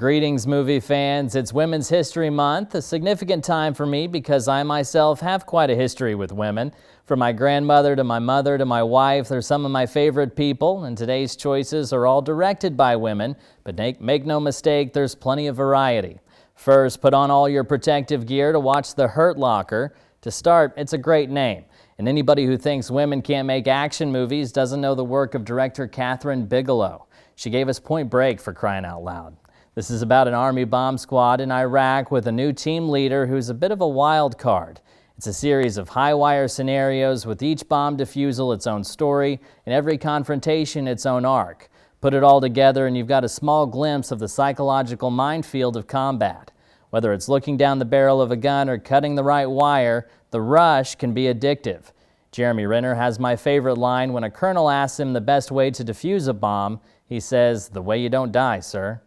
Greetings, movie fans. It's Women's History Month, a significant time for me because I myself have quite a history with women. From my grandmother to my mother to my wife, they're some of my favorite people, and today's choices are all directed by women, but make no mistake, there's plenty of variety. First, put on all your protective gear to watch The Hurt Locker. To start, it's a great name, and anybody who thinks women can't make action movies doesn't know the work of director Kathryn Bigelow. She gave us Point Break, for crying out loud. This is about an Army bomb squad in Iraq with a new team leader who's a bit of a wild card. It's a series of high-wire scenarios with each bomb defusal its own story and every confrontation its own arc. Put it all together and you've got a small glimpse of the psychological minefield of combat. Whether it's looking down the barrel of a gun or cutting the right wire, the rush can be addictive. Jeremy Renner has my favorite line when a colonel asks him the best way to defuse a bomb. He says, "The way you don't die, sir."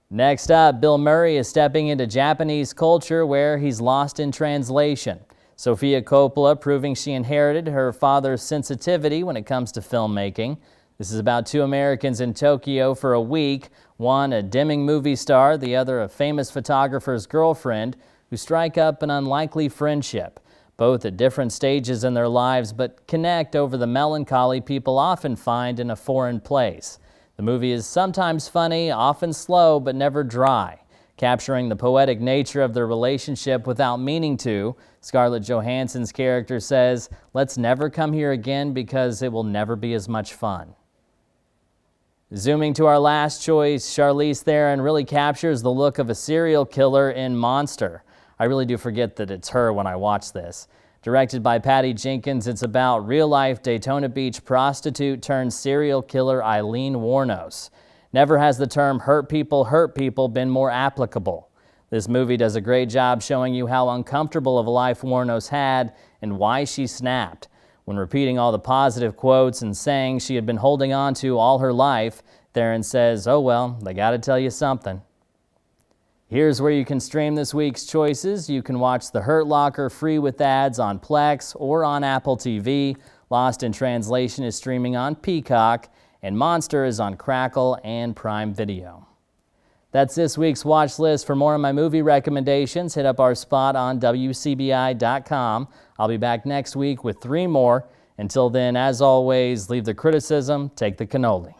Next up, Bill Murray is stepping into Japanese culture where he's lost in translation. Sofia Coppola proving she inherited her father's sensitivity when it comes to filmmaking. This is about two Americans in Tokyo for a week, one a dimming movie star, the other a famous photographer's girlfriend, who strike up an unlikely friendship. Both at different stages in their lives, but connect over the melancholy people often find in a foreign place. The movie is sometimes funny, often slow, but never dry, capturing the poetic nature of their relationship without meaning to. Scarlett Johansson's character says, "Let's never come here again because it will never be as much fun." Zooming to our last choice, Charlize Theron really captures the look of a serial killer in Monster. I really do forget that it's her when I watch this. Directed by Patty Jenkins, it's about real-life Daytona Beach prostitute turned serial killer Eileen Wuornos. Never has the term hurt people been more applicable. This movie does a great job showing you how uncomfortable of a life Wuornos had and why she snapped. When repeating all the positive quotes and sayings she had been holding on to all her life, Theron says, "Oh well, they gotta tell you something." Here's where you can stream this week's choices. You can watch The Hurt Locker free with ads on Plex or on Apple TV. Lost in Translation is streaming on Peacock, and Monster is on Crackle and Prime Video. That's this week's watch list. For more of my movie recommendations, hit up our spot on WCBI.com. I'll be back next week with 3 more. Until then, as always, leave the criticism, take the cannoli.